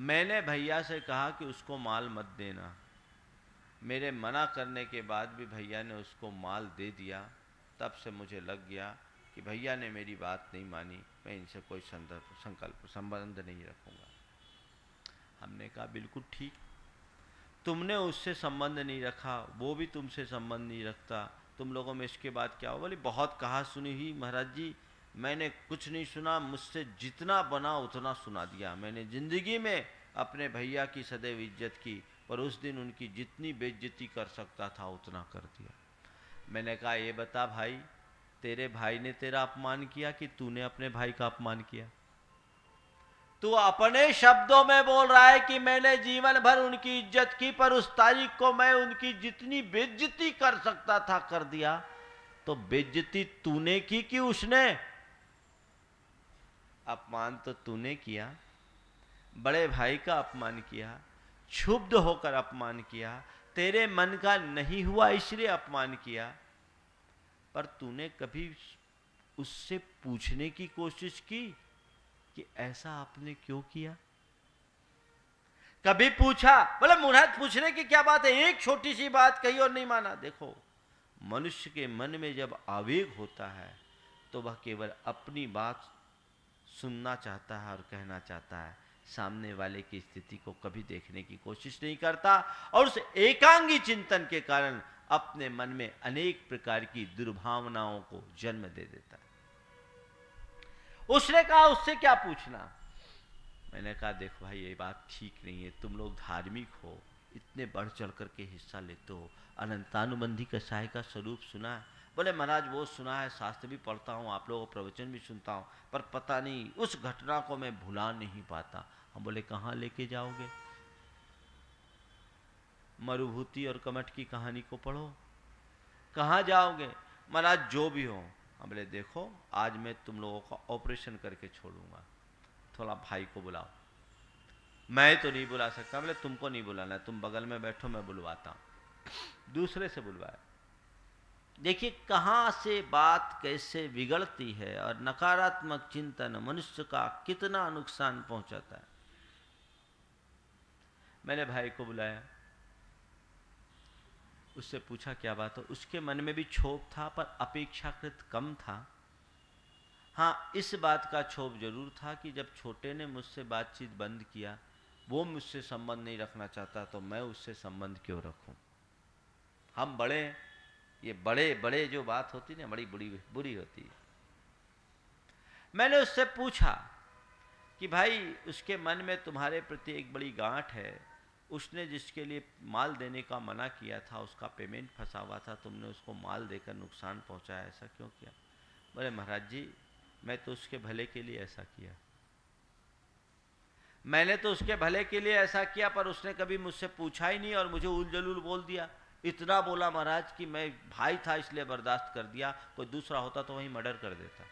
मैंने भैया से कहा कि उसको माल मत देना, मेरे मना करने के बाद भी भैया ने उसको माल दे दिया। तब से मुझे लग गया कि भैया ने मेरी बात नहीं मानी, मैं इनसे कोई संबंध नहीं रखूंगा। हमने कहा बिल्कुल ठीक, तुमने उससे संबंध नहीं रखा, वो भी तुमसे संबंध नहीं रखता, तुम लोगों में इसके बाद क्या हो? बोले बहुत कहा सुनी हुई महाराज जी, मैंने कुछ नहीं सुना, मुझसे जितना बना उतना सुना दिया। मैंने जिंदगी में अपने भैया की सदैव इज्जत की, पर उस दिन उनकी जितनी बेइज्जती कर सकता था उतना कर दिया। मैंने कहा ये बता भाई, तेरे भाई ने तेरा अपमान किया कि तूने अपने भाई का अपमान किया? तू अपने शब्दों में बोल रहा है कि मैंने जीवन भर उनकी इज्जत की, पर उस तारीख को मैं उनकी जितनी बेइज्जती कर सकता था कर दिया। तो बेइज्जती तूने की कि उसने? अपमान तो तूने किया, बड़े भाई का अपमान किया, क्षुब्ध होकर अपमान किया, तेरे मन का नहीं हुआ इसलिए अपमान किया, पर तूने कभी उससे पूछने की कोशिश की कि ऐसा आपने क्यों किया? कभी पूछा? बोले मुराद पूछने की क्या बात है, एक छोटी सी बात कही और नहीं माना। देखो, मनुष्य के मन में जब आवेग होता है तो वह केवल अपनी बात सुनना चाहता है और कहना चाहता है, सामने वाले की स्थिति को कभी देखने की कोशिश नहीं करता, और उस एकांगी चिंतन के कारण अपने मन में अनेक प्रकार की दुर्भावनाओं को जन्म दे देता है। उसने कहा उससे क्या पूछना? मैंने कहा देखो भाई, ये बात ठीक नहीं है, तुम लोग धार्मिक हो, इतने बढ़ चढ़ करके हिस्सा लेते हो, अनंतानुबंधी कसाय का स्वरूप सुना है? बोले महाराज वो सुना है, शास्त्र भी पढ़ता हूँ, आप लोगों का प्रवचन भी सुनता हूँ, पर पता नहीं उस घटना को मैं भुला नहीं पाता। हम बोले कहाँ लेके जाओगे? मरुभूति और कमठ की कहानी को पढ़ो, कहाँ जाओगे? महाराज जो भी हो। हम बोले देखो, आज मैं तुम लोगों का ऑपरेशन करके छोड़ूंगा, थोड़ा भाई को बुलाओ। मैं तो नहीं बुला सकता। बोले तुमको नहीं बुलाना, तुम बगल में बैठो, मैं बुलवाता हूं। दूसरे से बुलवाया। देखिए कहां से बात कैसे बिगड़ती है और नकारात्मक चिंतन मनुष्य का कितना नुकसान पहुंचाता है। मैंने भाई को बुलाया, उससे पूछा क्या बात है। उसके मन में भी क्षोभ था, पर अपेक्षाकृत कम था। हाँ, इस बात का क्षोभ जरूर था कि जब छोटे ने मुझसे बातचीत बंद किया, वो मुझसे संबंध नहीं रखना चाहता, तो मैं उससे संबंध क्यों रखूं? हम बड़े, ये बड़े बड़े जो बात होती ना, बड़ी बुरी होती है। मैंने उससे पूछा कि भाई, उसके मन में तुम्हारे प्रति एक बड़ी गांठ है, उसने जिसके लिए माल देने का मना किया था, उसका पेमेंट फंसा हुआ था, तुमने उसको माल देकर नुकसान पहुंचाया, ऐसा क्यों किया? बोले महाराज जी, मैं तो उसके भले के लिए ऐसा किया। मैंने तो उसके भले के लिए ऐसा किया, पर उसने कभी मुझसे पूछा ही नहीं और मुझे उल जलूल बोल दिया। इतना बोला महाराज कि मैं भाई था इसलिए बर्दाश्त कर दिया, कोई दूसरा होता तो वहीं मर्डर कर देता।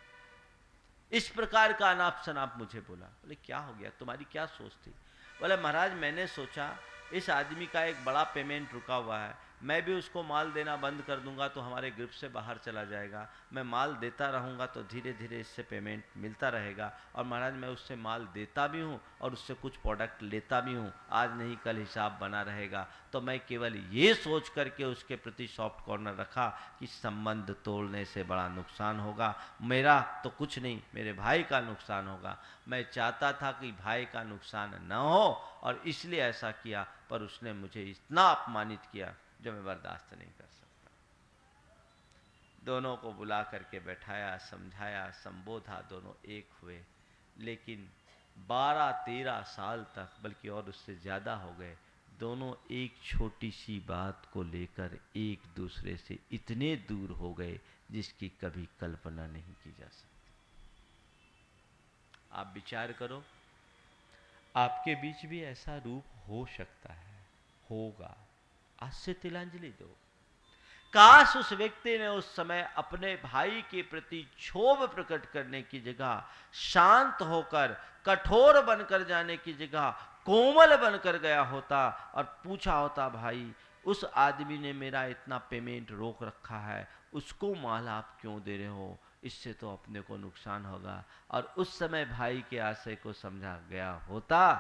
इस प्रकार का अनाप शनाप मुझे बोला। बोले क्या हो गया, तुम्हारी क्या सोच थी? बोले महाराज, मैंने सोचा इस आदमी का एक बड़ा पेमेंट रुका हुआ है, मैं भी उसको माल देना बंद कर दूंगा तो हमारे ग्रुप से बाहर चला जाएगा, मैं माल देता रहूंगा तो धीरे धीरे इससे पेमेंट मिलता रहेगा, और महाराज मैं उससे माल देता भी हूँ और उससे कुछ प्रोडक्ट लेता भी हूँ, आज नहीं कल हिसाब बना रहेगा। तो मैं केवल ये सोच करके उसके प्रति सॉफ्ट कॉर्नर रखा कि संबंध तोड़ने से बड़ा नुकसान होगा, मेरा तो कुछ नहीं, मेरे भाई का नुकसान होगा। मैं चाहता था कि भाई का नुकसान न हो और इसलिए ऐसा किया, पर उसने मुझे इतना अपमानित किया जो मैं बर्दाश्त नहीं कर सकता। दोनों को बुला करके बैठाया, समझाया, संबोधा, दोनों एक हुए। लेकिन 12-13 साल तक, बल्कि और उससे ज़्यादा हो गए, दोनों एक छोटी सी बात को लेकर एक दूसरे से इतने दूर हो गए जिसकी कभी कल्पना नहीं की जा सकती। आप विचार करो, आपके बीच भी ऐसा रूप हो सकता है, होगा, आज से तिलांजलि दो। काश उस व्यक्ति ने उस समय अपने भाई के प्रति क्षोभ प्रकट करने की जगह शांत होकर, कठोर बनकर जाने की जगह कोमल बनकर गया होता और पूछा होता, भाई उस आदमी ने मेरा इतना पेमेंट रोक रखा है, उसको माल आप क्यों दे रहे हो, इससे तो अपने को नुकसान होगा। और उस समय भाई के आशय को समझा गया होता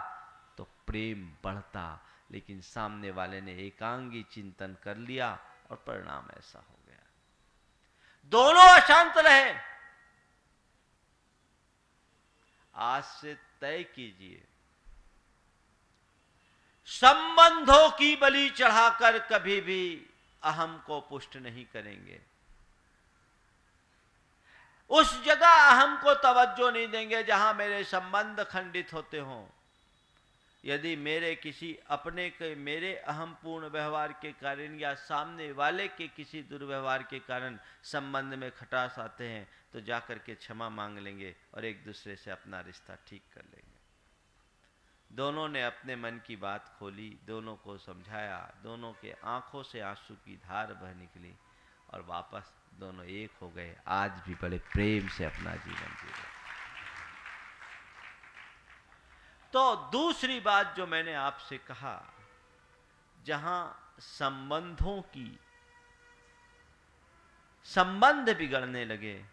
तो प्रेम बढ़ता, लेकिन सामने वाले ने एकांगी चिंतन कर लिया और परिणाम ऐसा हो गया। दोनों अशांत रहे। आज से तय कीजिए, संबंधों की बलि चढ़ाकर कभी भी अहम को पुष्ट नहीं करेंगे। उस जगह अहम को तवज्जो नहीं देंगे जहां मेरे संबंध खंडित होते हों। यदि मेरे किसी अपने के मेरे अहम पूर्ण व्यवहार के कारण या सामने वाले के किसी दुर्व्यवहार के कारण संबंध में खटास आते हैं तो जाकर के क्षमा मांग लेंगे और एक दूसरे से अपना रिश्ता ठीक कर लेंगे। दोनों ने अपने मन की बात खोली, दोनों को समझाया, दोनों के आंखों से आंसू की धार बह निकली और वापस दोनों एक हो गए। आज भी बड़े प्रेम से अपना जीवन जी रहे। तो दूसरी बात जो मैंने आपसे कहा, जहां संबंधों की संबंध बिगड़ने लगे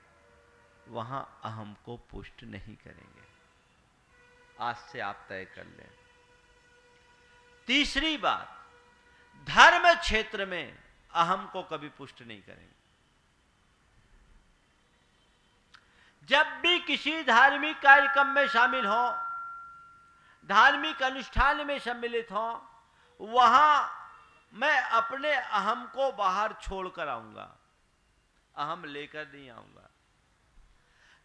वहां अहम को पुष्ट नहीं करेंगे। आज से आप तय कर लें। तीसरी बात, धर्म क्षेत्र में अहम को कभी पुष्ट नहीं करेंगे। जब भी किसी धार्मिक कार्यक्रम में शामिल हो, धार्मिक अनुष्ठान में सम्मिलित हो, वहां मैं अपने अहम को बाहर छोड़कर आऊंगा, अहम लेकर नहीं आऊंगा।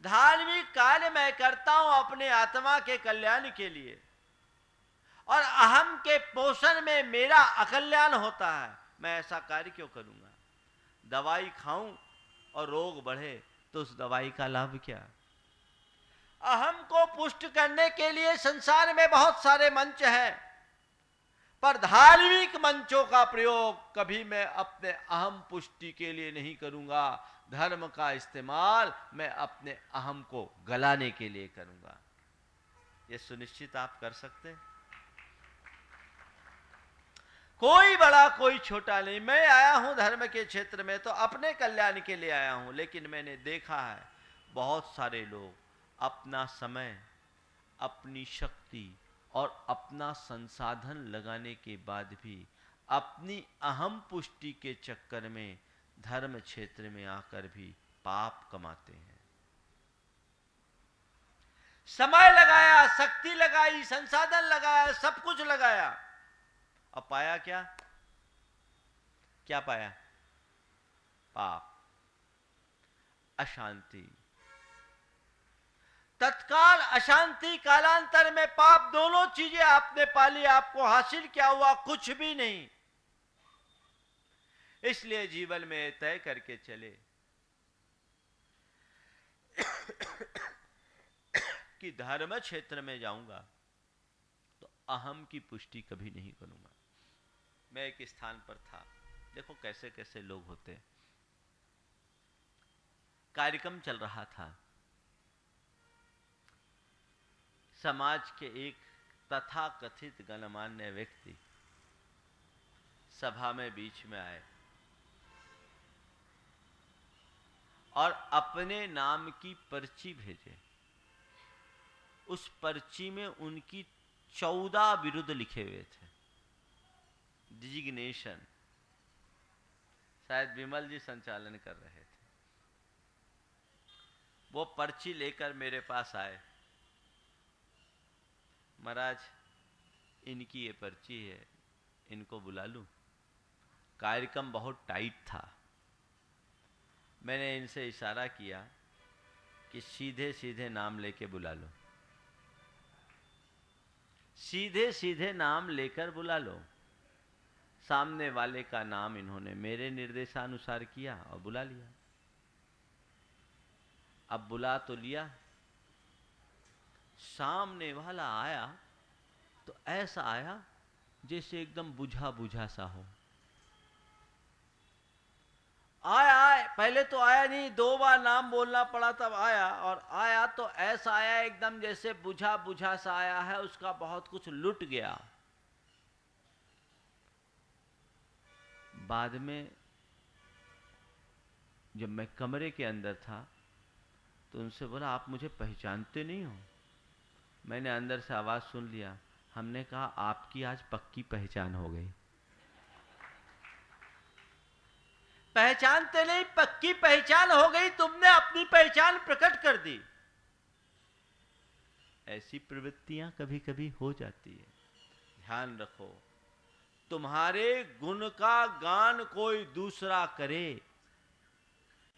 धार्मिक कार्य मैं करता हूं अपने आत्मा के कल्याण के लिए, और अहम के पोषण में मेरा अकल्याण होता है। मैं ऐसा कार्य क्यों करूंगा? दवाई खाऊं और रोग बढ़े तो उस दवाई का लाभ क्या? अहम को पुष्ट करने के लिए संसार में बहुत सारे मंच हैं, पर धार्मिक मंचों का प्रयोग कभी मैं अपने अहम पुष्टि के लिए नहीं करूंगा। धर्म का इस्तेमाल मैं अपने अहम को गलाने के लिए करूंगा। यह सुनिश्चित आप कर सकते हैं। कोई बड़ा कोई छोटा नहीं। मैं आया हूं धर्म के क्षेत्र में तो अपने कल्याण के लिए आया हूं, लेकिन मैंने देखा है बहुत सारे लोग अपना समय, अपनी शक्ति और अपना संसाधन लगाने के बाद भी अपनी अहम पुष्टि के चक्कर में धर्म क्षेत्र में आकर भी पाप कमाते हैं। समय लगाया, शक्ति लगाई, संसाधन लगाया, सब कुछ लगाया, अब पाया क्या? क्या पाया? पाप, अशांति। तत्काल अशांति, कालांतर में पाप, दोनों चीजें आपने पाली। आपको हासिल क्या हुआ? कुछ भी नहीं। इसलिए जीवन में तय करके चले कि धर्म क्षेत्र में जाऊंगा तो अहम की पुष्टि कभी नहीं करूंगा। मैं एक स्थान पर था, देखो कैसे कैसे लोग होते हैं। कार्यक्रम चल रहा था, समाज के एक तथाकथित गणमान्य व्यक्ति सभा में बीच में आए और अपने नाम की पर्ची भेजे। उस पर्ची में उनकी 14 विरुद्ध लिखे हुए थे, डिजिग्नेशन। शायद विमल जी संचालन कर रहे थे। वो पर्ची लेकर मेरे पास आए, महाराज इनकी ये पर्ची है, इनको बुला लूं? कार्यक्रम बहुत टाइट था। मैंने इनसे इशारा किया कि सीधे सीधे नाम लेके बुला लो, सीधे सीधे नाम लेकर बुला लो। सामने वाले का नाम इन्होंने मेरे निर्देशानुसार किया और बुला लिया। अब बुला तो लिया, सामने वाला आया तो ऐसा आया जैसे एकदम बुझा बुझा सा हो। आया, पहले तो आया नहीं, 2 बार नाम बोलना पड़ा तब आया, और आया तो ऐसा आया एकदम जैसे बुझा बुझा सा आया है, उसका बहुत कुछ लुट गया। बाद में जब मैं कमरे के अंदर था तो उनसे बोला, आप मुझे पहचानते नहीं हो? मैंने अंदर से आवाज सुन लिया। हमने कहा, आपकी आज पक्की पहचान हो गई। पहचानते नहीं, पक्की पहचान हो गई। तुमने अपनी पहचान प्रकट कर दी। ऐसी प्रवृत्तियां कभी कभी हो जाती है, ध्यान रखो, तुम्हारे गुण का गान कोई दूसरा करे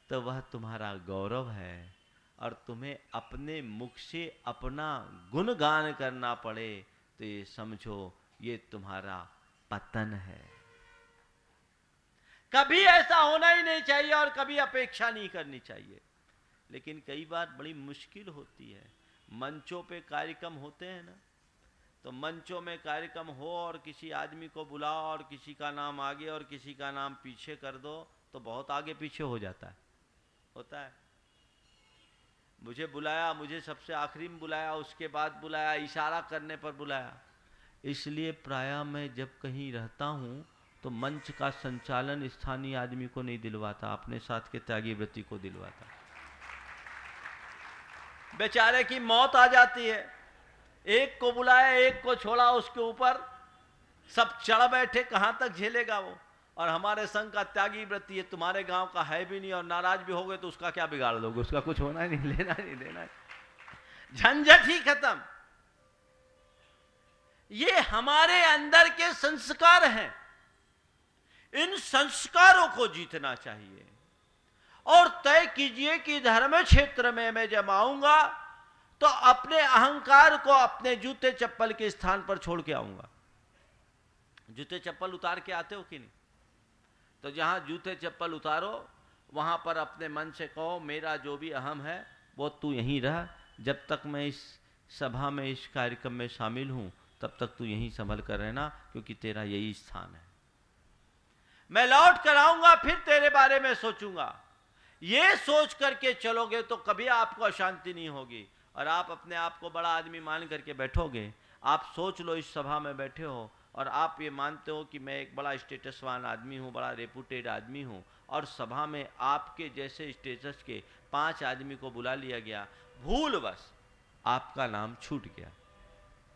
तो वह तुम्हारा गौरव है, और तुम्हें अपने मुख से अपना गुणगान करना पड़े तो ये समझो ये तुम्हारा पतन है। कभी ऐसा होना ही नहीं चाहिए और कभी अपेक्षा नहीं करनी चाहिए। लेकिन कई बार बड़ी मुश्किल होती है। मंचों पे कार्यक्रम होते हैं ना, तो मंचों में कार्यक्रम हो और किसी आदमी को बुलाओ और किसी का नाम आगे और किसी का नाम पीछे कर दो तो बहुत आगे पीछे हो जाता है, होता है। मुझे बुलाया, मुझे सबसे आखिरी में बुलाया, उसके बाद बुलाया, इशारा करने पर बुलाया। इसलिए प्रायः मैं जब कहीं रहता हूँ तो मंच का संचालन स्थानीय आदमी को नहीं दिलवाता, अपने साथ के त्यागी व्रती को दिलवाता। बेचारे की मौत आ जाती है, एक को बुलाया एक को छोड़ा, उसके ऊपर सब चढ़ बैठे, कहां तक झेलेगा वो। और हमारे संघ का त्यागी व्रती है, तुम्हारे गांव का है भी नहीं और नाराज भी हो गए तो उसका क्या बिगाड़ लोगे, उसका कुछ होना ही नहीं, लेना नहीं देना, झंझट ही खत्म। ये हमारे अंदर के संस्कार हैं, इन संस्कारों को जीतना चाहिए और तय कीजिए कि धर्म क्षेत्र में मैं जब आऊंगा तो अपने अहंकार को अपने जूते चप्पल के स्थान पर छोड़ के आऊंगा। जूते चप्पल उतार के आते हो कि नहीं? तो जहां जूते चप्पल उतारो वहां पर अपने मन से कहो मेरा जो भी अहम है वो तू यहीं रह, जब तक मैं इस सभा में इस कार्यक्रम में शामिल हूं तब तक तू यहीं संभल कर रहना, क्योंकि तेरा यही स्थान है। मैं लौट कर आऊंगा फिर तेरे बारे में सोचूंगा। ये सोच करके चलोगे तो कभी आपको अशांति नहीं होगी और आप अपने आप को बड़ा आदमी मान करके बैठोगे। आप सोच लो, इस सभा में बैठे हो और आप ये मानते हो कि मैं एक बड़ा स्टेटसवान आदमी हूँ, बड़ा रेपुटेड आदमी हूँ, और सभा में आपके जैसे स्टेटस के 5 आदमी को बुला लिया गया, भूलवश आपका नाम छूट गया,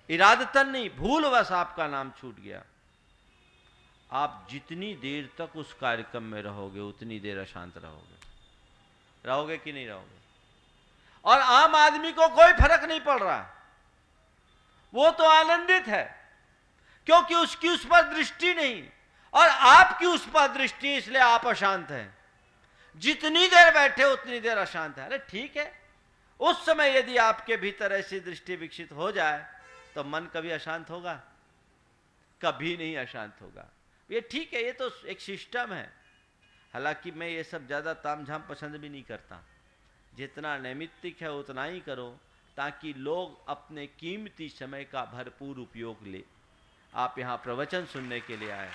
इरादतन नहीं, भूलवश आपका नाम छूट गया। आप जितनी देर तक उस कार्यक्रम में रहोगे उतनी देर अशांत रहोगे। रहोगे कि नहीं रहोगे? और आम आदमी को कोई फर्क नहीं पड़ रहा, वो तो आनंदित है क्योंकि उसकी उस पर दृष्टि नहीं और आपकी उस पर दृष्टि, इसलिए आप अशांत हैं। जितनी देर बैठे उतनी देर अशांत है। अरे ठीक है, उस समय यदि आपके भीतर ऐसी दृष्टि विकसित हो जाए तो मन कभी अशांत होगा? कभी नहीं अशांत होगा। ये ठीक है, ये तो एक सिस्टम है। हालांकि मैं ये सब ज़्यादा तामझाम पसंद भी नहीं करता, जितना नैमित्तिक है उतना ही करो ताकि लोग अपने कीमती समय का भरपूर उपयोग ले। आप यहाँ प्रवचन सुनने के लिए आए,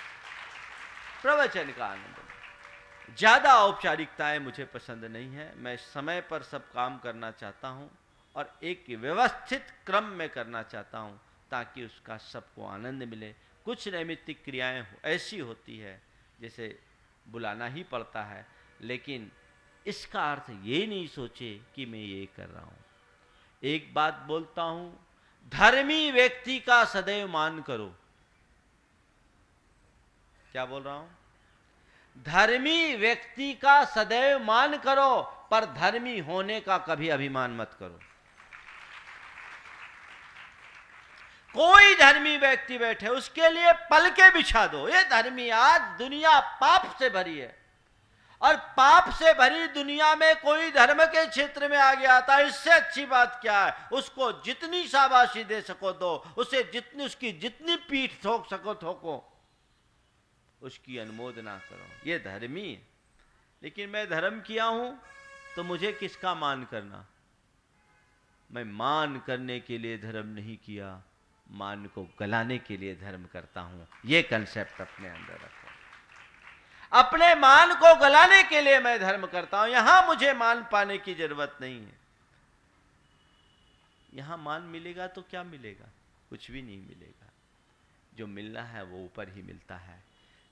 प्रवचन का आनंद लें। ज़्यादा औपचारिकताएं मुझे पसंद नहीं है, मैं समय पर सब काम करना चाहता हूँ और एक व्यवस्थित क्रम में करना चाहता हूँ ताकि उसका सबको आनंद मिले। कुछ नैमित्तिक क्रियाएं ऐसी होती है जैसे बुलाना ही पड़ता है, लेकिन इसका अर्थ ये नहीं सोचे कि मैं ये कर रहा हूँ। एक बात बोलता हूँ, धर्मी व्यक्ति का सदैव मान करो। क्या बोल रहा हूँ? धर्मी व्यक्ति का सदैव मान करो, पर धर्मी होने का कभी अभिमान मत करो। कोई धर्मी व्यक्ति बैठे उसके लिए पलके बिछा दो, ये धर्मी। आज दुनिया पाप से भरी है और पाप से भरी दुनिया में कोई धर्म के क्षेत्र में आगे आता है, इससे अच्छी बात क्या है? उसको जितनी शाबाशी दे सको दो, उसे जितनी, उसकी जितनी पीठ ठोक सको ठोको, उसकी अनुमोदना करो। ये धर्मी है। लेकिन मैं धर्म किया हूं तो मुझे किसका मान करना? मैं मान करने के लिए धर्म नहीं किया, मान को गलाने के लिए धर्म करता हूं। ये कंसेप्ट अपने अंदर रखो। अपने मान को गलाने के लिए मैं धर्म करता हूं। यहां मुझे मान पाने की जरूरत नहीं है। यहां मान मिलेगा तो क्या मिलेगा? कुछ भी नहीं मिलेगा। जो मिलना है वो ऊपर ही मिलता है।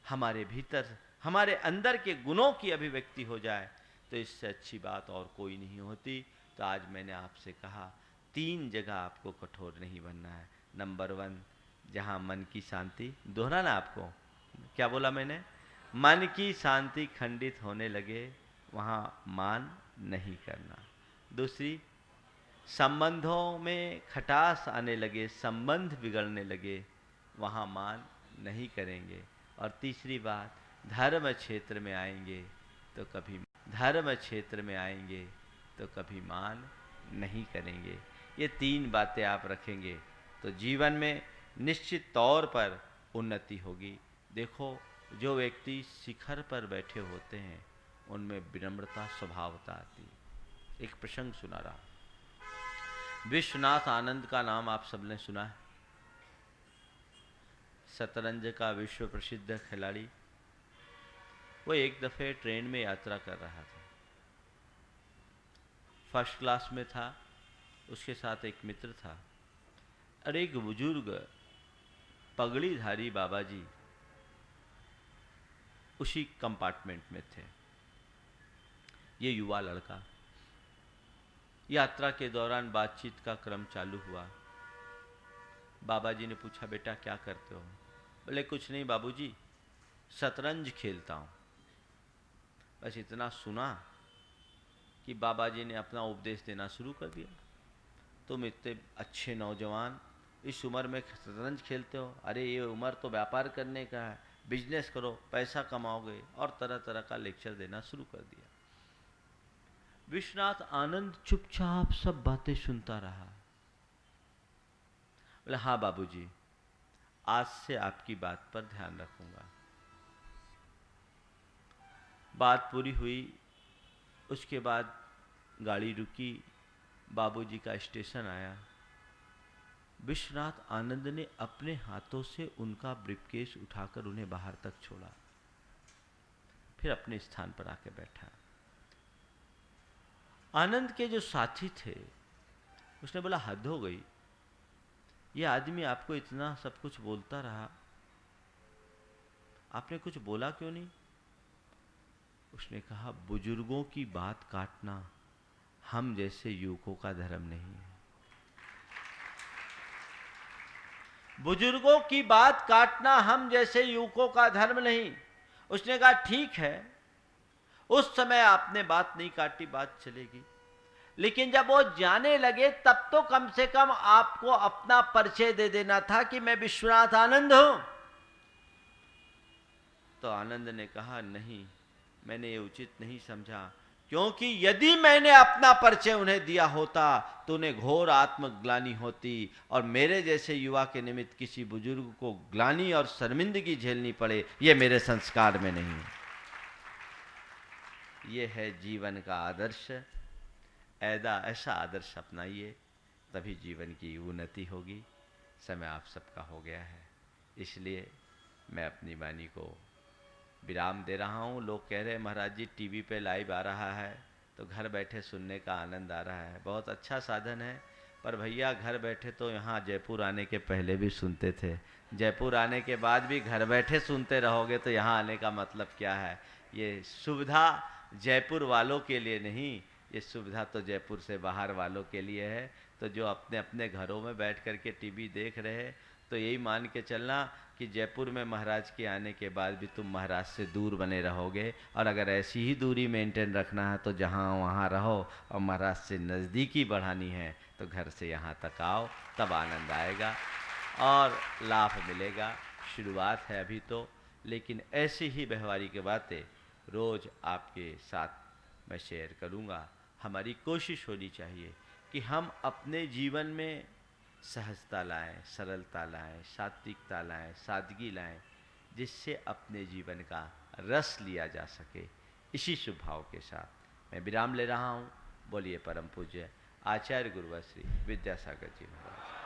हमारे भीतर, हमारे अंदर के गुणों की अभिव्यक्ति हो जाए तो इससे अच्छी बात और कोई नहीं होती। तो आज मैंने आपसे कहा 3 जगह आपको कठोर नहीं बनना है। नंबर 1, जहाँ मन की शांति, दोहराना आपको, क्या बोला मैंने? मन की शांति खंडित होने लगे वहाँ मान नहीं करना। दूसरी, संबंधों में खटास आने लगे, संबंध बिगड़ने लगे, वहाँ मान नहीं करेंगे। और तीसरी बात, धर्म क्षेत्र में आएंगे तो कभी मान नहीं करेंगे। ये 3 बातें आप रखेंगे तो जीवन में निश्चित तौर पर उन्नति होगी। देखो, जो व्यक्ति शिखर पर बैठे होते हैं उनमें विनम्रता स्वभावता आती है। एक प्रसंग सुना रहा, विश्वनाथ आनंद का नाम आप सबने सुना है, शतरंज का विश्व प्रसिद्ध खिलाड़ी। वो एक दफ़े ट्रेन में यात्रा कर रहा था, फर्स्ट क्लास में था, उसके साथ एक मित्र था और एक बुजुर्ग पगड़ीधारी बाबा जी उसी कंपार्टमेंट में थे। ये युवा लड़का, यात्रा के दौरान बातचीत का क्रम चालू हुआ। बाबा जी ने पूछा, बेटा क्या करते हो? बोले, कुछ नहीं बाबूजी, शतरंज खेलता हूँ। बस इतना सुना कि बाबा जी ने अपना उपदेश देना शुरू कर दिया। तुम इतने अच्छे नौजवान इस उम्र में शतरंज खेलते हो? अरे ये उम्र तो व्यापार करने का है, बिजनेस करो, पैसा कमाओगे। और तरह तरह का लेक्चर देना शुरू कर दिया। विश्वनाथ आनंद चुपचाप सब बातें सुनता रहा। बोले, हाँ बाबूजी, आज से आपकी बात पर ध्यान रखूंगा। बात पूरी हुई, उसके बाद गाड़ी रुकी, बाबूजी का स्टेशन आया। विश्वनाथ आनंद ने अपने हाथों से उनका ब्रीफकेस उठाकर उन्हें बाहर तक छोड़ा, फिर अपने स्थान पर आके बैठा। आनंद के जो साथी थे उसने बोला, हद हो गई, ये आदमी आपको इतना सब कुछ बोलता रहा, आपने कुछ बोला क्यों नहीं? उसने कहा, बुजुर्गों की बात काटना हम जैसे युवकों का धर्म नहीं है। बुजुर्गों की बात काटना हम जैसे युवकों का धर्म नहीं। उसने कहा, ठीक है, उस समय आपने बात नहीं काटी, बात चलेगी, लेकिन जब वो जाने लगे तब तो कम से कम आपको अपना परिचय दे देना था कि मैं विश्वनाथ आनंद हूं। तो आनंद ने कहा, नहीं, मैंने ये उचित नहीं समझा, क्योंकि यदि मैंने अपना परिचय उन्हें दिया होता तो उन्हें घोर आत्मग्लानि होती और मेरे जैसे युवा के निमित्त किसी बुजुर्ग को ग्लानि और शर्मिंदगी झेलनी पड़े, ये मेरे संस्कार में नहीं है। ये है जीवन का आदर्श। ऐसा आदर्श अपनाइए, तभी जीवन की उन्नति होगी। समय आप सबका हो गया है, इसलिए मैं अपनी वाणी को विराम दे रहा हूँ। लोग कह रहे हैं, महाराज जी टीवी पे लाइव आ रहा है तो घर बैठे सुनने का आनंद आ रहा है। बहुत अच्छा साधन है, पर भैया घर बैठे तो यहाँ जयपुर आने के पहले भी सुनते थे, जयपुर आने के बाद भी घर बैठे सुनते रहोगे तो यहाँ आने का मतलब क्या है? ये सुविधा जयपुर वालों के लिए नहीं, ये सुविधा तो जयपुर से बाहर वालों के लिए है। तो जो अपने अपने घरों में बैठ करके टीवी देख रहे, तो यही मान के चलना कि जयपुर में महाराज के आने के बाद भी तुम महाराज से दूर बने रहोगे। और अगर ऐसी ही दूरी मेंटेन रखना है तो जहाँ वहाँ रहो, और महाराज से नज़दीकी बढ़ानी है तो घर से यहाँ तक आओ, तब आनंद आएगा और लाभ मिलेगा। शुरुआत है अभी तो, लेकिन ऐसी ही व्यवहारिक बातें रोज़ आपके साथ मैं शेयर करूँगा। हमारी कोशिश होनी चाहिए कि हम अपने जीवन में सहजता लाएं, सरलता लाएं, सात्विकता लाएं, सादगी लाएं, जिससे अपने जीवन का रस लिया जा सके। इसी शुभ भाव के साथ मैं विराम ले रहा हूँ। बोलिए परम पूज्य आचार्य गुरुवर श्री विद्यासागर जी महाराज।